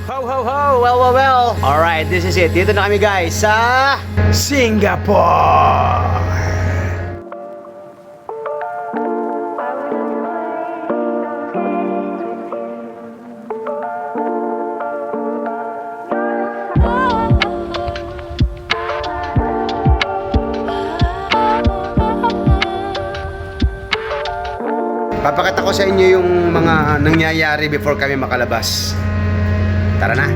Ho, ho, ho! Well. Alright, this is it. Dito na kami guys sa Singapore! Papakita ko sa inyo yung mga nangyayari before kami makalabas. Tara na!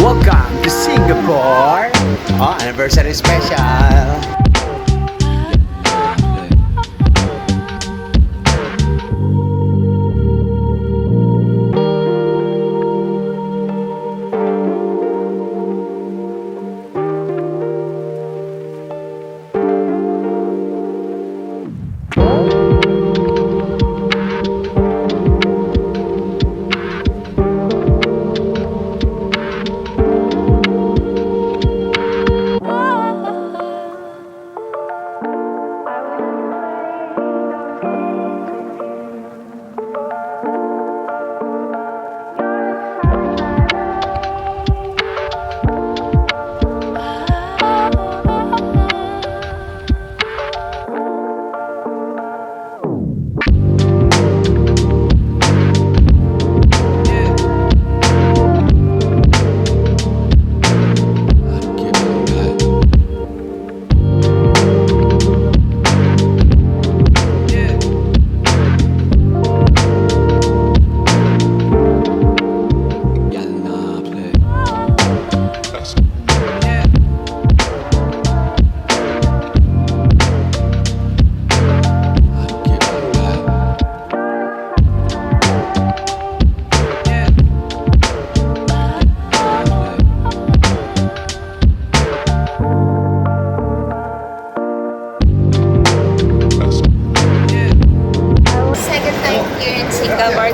Welcome to Singapore! Oh, anniversary special!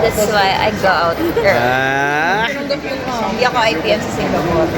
That's why I go out early. Hindi ako IPM sa Singapore.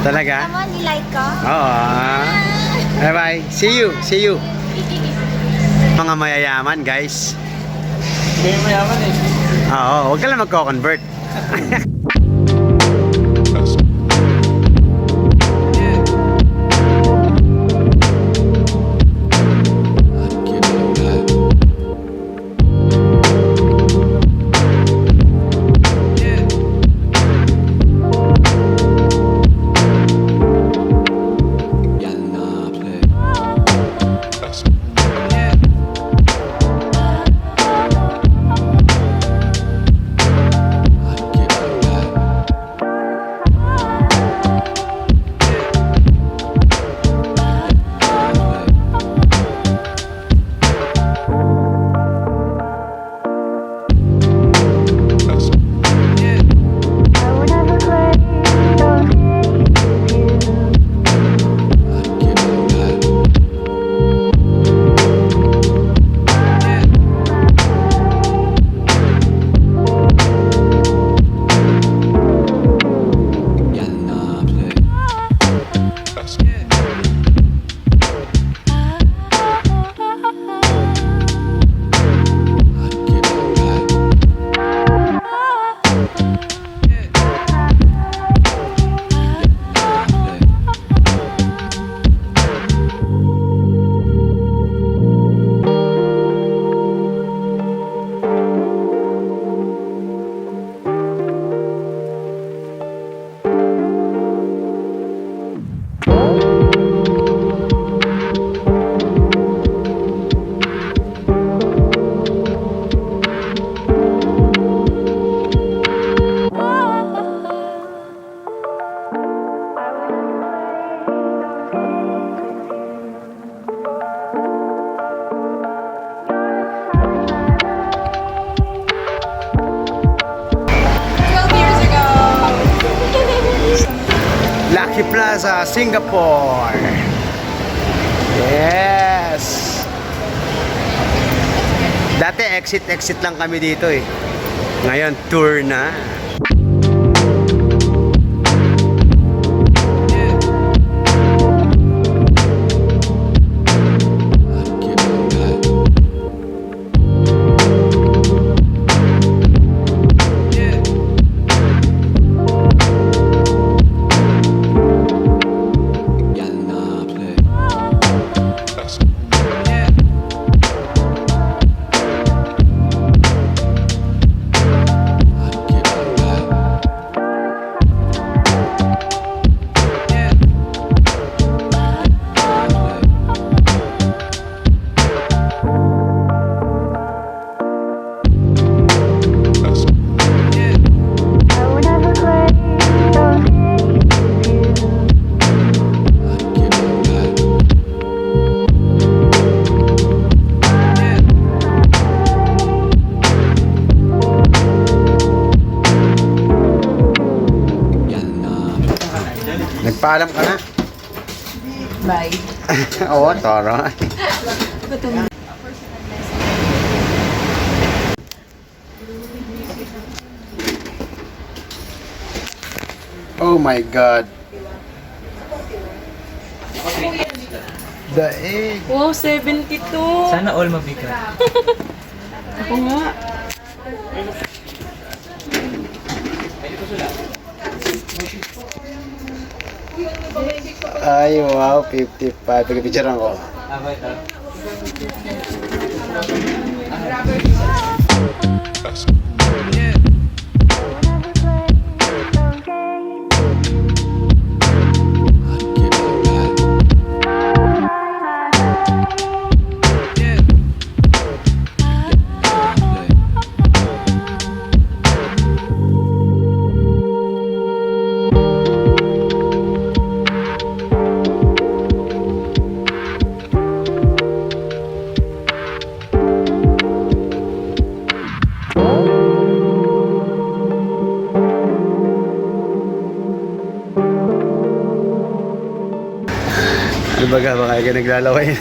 Talaga? Tama, nilike ko. Oo. Bye-bye. See you. Mga mayayaman, guys. Hindi mayaman eh. Oo, huwag ka lang magko-convert. Lucky Plaza, Singapore. Yes. Dati exit lang kami dito eh. Ngayon tour na. Nagpaalam ka na? Bye. Oo, toro. Oh my God. The egg. Wow, 72. Sana all mabigat. Ako nga. Ay, wow, 55. Pagpipicture ako. Aba ito. Ano ba ka? Baka ka naglalaway.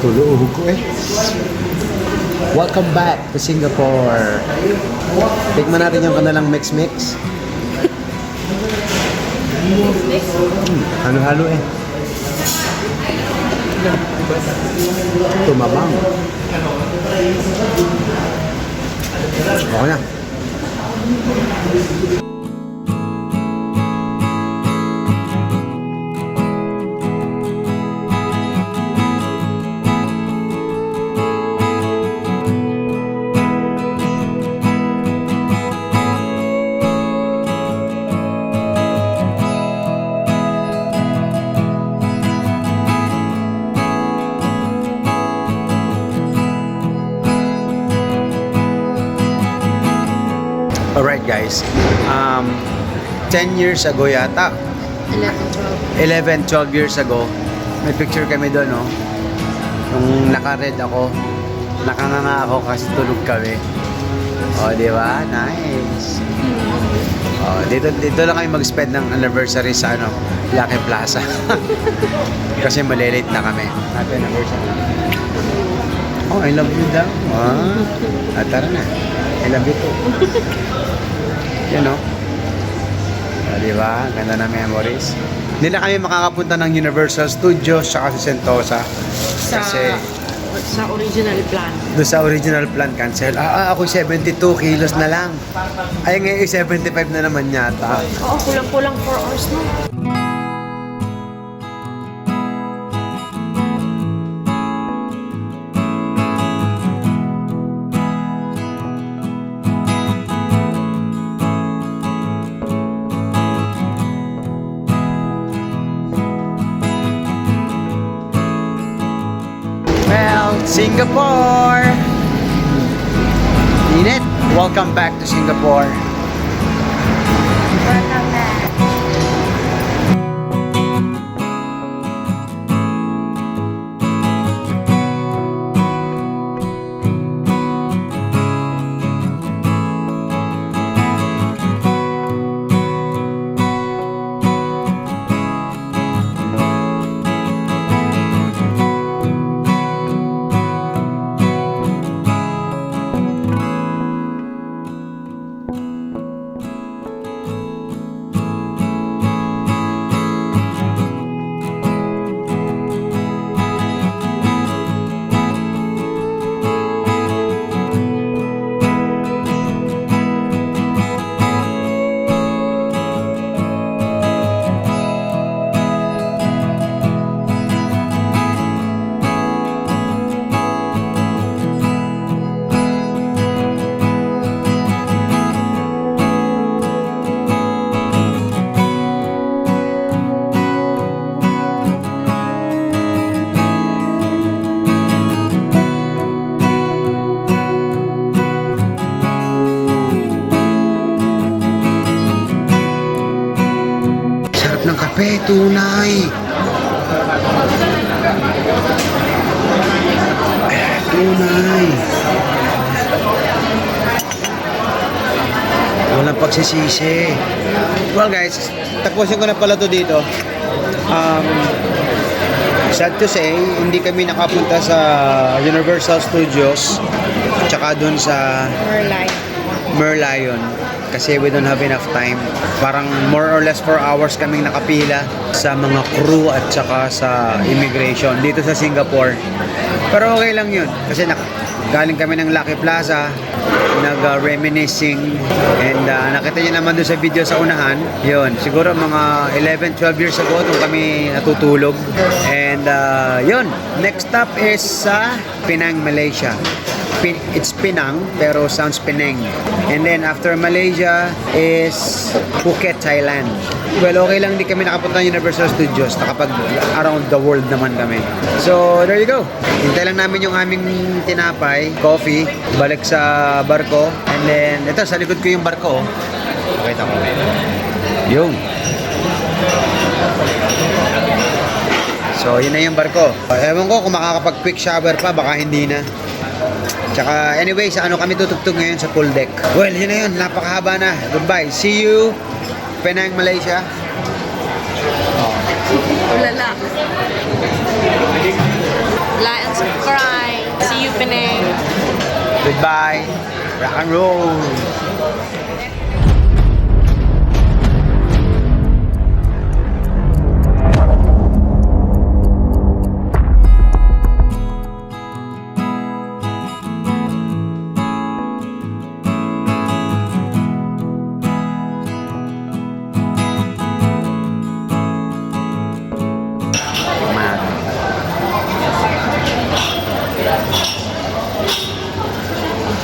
Tuluhog ko eh. Welcome back to Singapore. Tikman natin yung kanilang mix-mix. Halo-halo eh. Tumabang. Okay na. Alright guys, 10 years ago yata, 11, 12 years ago, may picture kami doon, no? Nung naka-red ako, nakanganga ako kasi tulog kami. O, di ba? Nice. O, dito lang kami mag-spend ng anniversary sa ano, Lucky Plaza. Kasi malilate na kami. Happy anniversary. Oh, I love you daw. Ah, tara na. I love you too. Yan o. Diba? Ganda na memories. Hindi na kami makakapunta ng Universal Studios saka sa Sentosa. Kasi Sa original plan. doon sa original plan cancel. Ako 72 kilos na lang. Ay ngayon 75 na naman yata. Oo, kulang-kulang 4 hours na. Singapore! Init, welcome back to Singapore. Welcome back. Sarap ng kape, tunay. Tunay. Walang pagsisisi. Well guys, tapusin ko na pala to dito. Sad to say, hindi kami nakapunta sa Universal Studios tsaka dun sa Merlion kasi we don't have enough time. Parang more or less 4 hours kaming nakapila sa mga crew at saka sa immigration dito sa Singapore. Pero okay lang yun kasi galing kami ng Lucky Plaza, nag-reminiscing and nakita nyo naman doon sa video sa unahan. Yun, siguro mga 11-12 years ago doon kami natutulog. And yun, next stop is sa Penang, Malaysia. It's Penang pero sounds Penang. And then after Malaysia is Phuket, Thailand. Well, okay lang di kami nakapunta ng Universal Studios. Nakapag around the world naman kami. So, there you go. Hintay lang namin yung aming tinapay, coffee, balik sa barko. And then, ito, sa likod ko yung barko. Pakita ko. Yung. So, yun na yung barko. Ewan ko kung makakapag-quick shower pa, baka hindi na. Tsaka anyway, sa ano kami tutugtog ngayon sa pool deck. Well, yun na yun. Napakahaba na. Goodbye. See you, Penang, Malaysia. Ulala. Like and subscribe. See you, Penang. Goodbye. Rock and roll.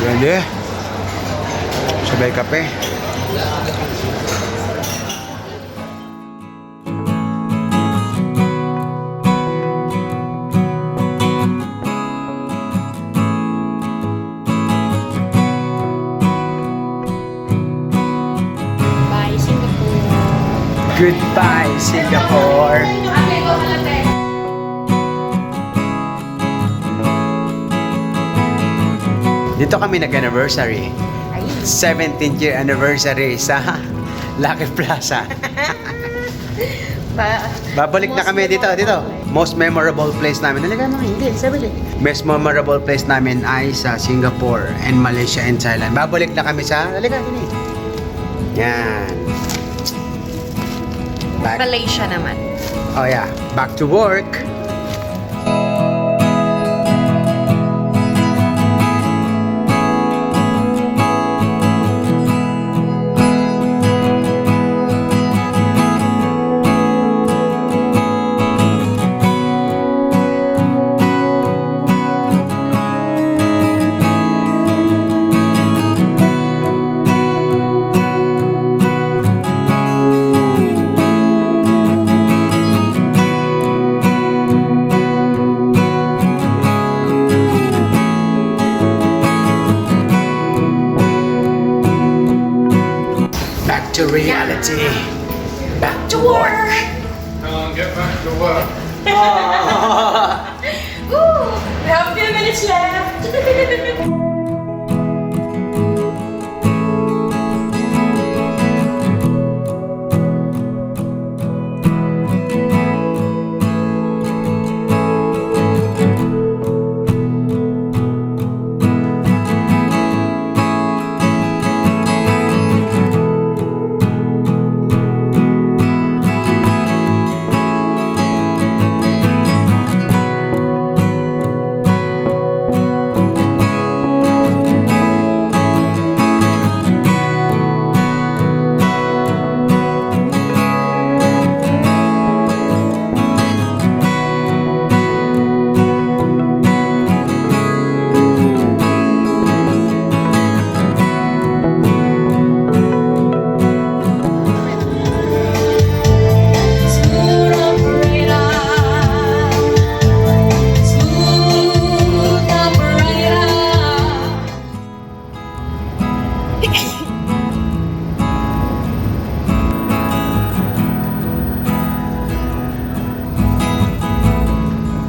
Pwede. Sabay kape. Bye, Singapore. Goodbye, Singapore. Dito kami nag-anniversary. 17th year anniversary sa Lucky Plaza. Babalik na kami dito. Most memorable place namin. Nalaga mo, hindi. Sabi Most memorable place namin ay sa Singapore and Malaysia and Thailand. Babalik na kami sa... Nalaga, ini. Yan. Back. Malaysia naman. Oh yeah. Back to work. reality. Back to work. Get back to work. Woo! We have a few minutes left. Smooth operator. Smooth operator.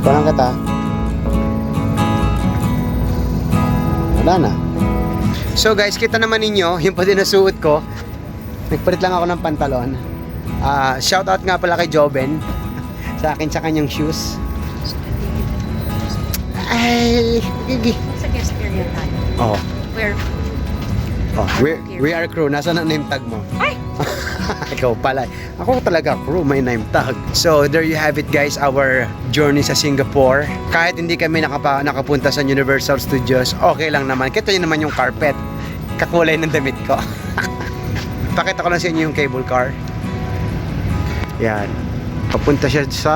Parang kita. Wala na. So guys, kita naman ninyo, yung pa din nasuot ko. Nagpalit lang ako ng pantalon. Shoutout nga pala kay Joben. Sa akin sa kanyang shoes. Ay, gigi. Sa guest area tayo. Oh, Where? oh, we are crew. Nasaan ang name tag mo? Ay! Ikaw pala. Ako talaga crew, may name tag. So there you have it guys, our journey sa Singapore. Kahit hindi kami nakapunta sa Universal Studios, okay lang naman. Kita nyo naman yung carpet. Kakulay ng damit ko. Pakita ko lang sa inyo yung cable car. Yan. Papunta siya sa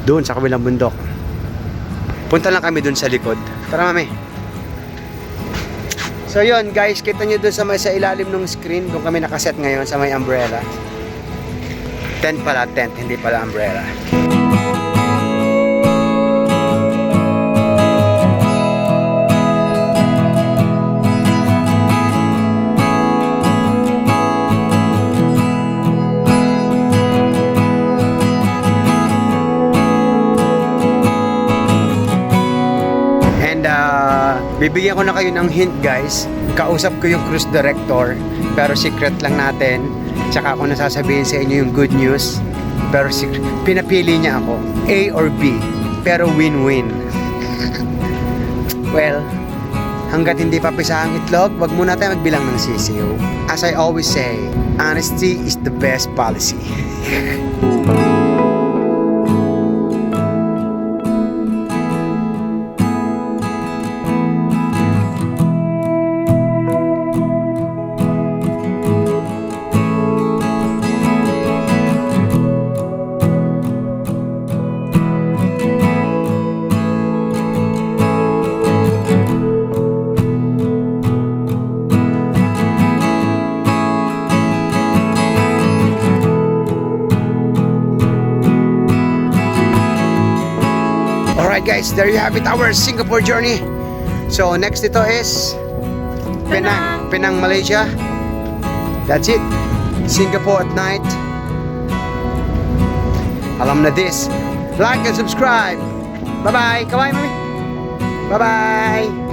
doon sa kabilang bundok. Punta lang kami doon sa likod. Tara mami. So yun guys, kita nyo doon sa ilalim ng screen, doon kami nakaset ngayon sa may umbrella. Tent pala, tent, hindi pala umbrella. And bibigyan ko na kayo ng hint guys. Kausap ko yung cruise director, pero secret lang natin. Tsaka ako nasasabihin sa inyo yung good news, pero secret. Pinapili niya ako, A or B, pero win-win. Well, hanggat hindi pa pisa ang itlog, wag muna tayo magbilang ng sisiyo. As I always say, honesty is the best policy. Alright guys, there you have it, our Singapore journey. So next ito is Penang, Malaysia. That's it. Singapore at night. Alam na this. Like and subscribe. Bye-bye. Kawai mami. Bye-bye.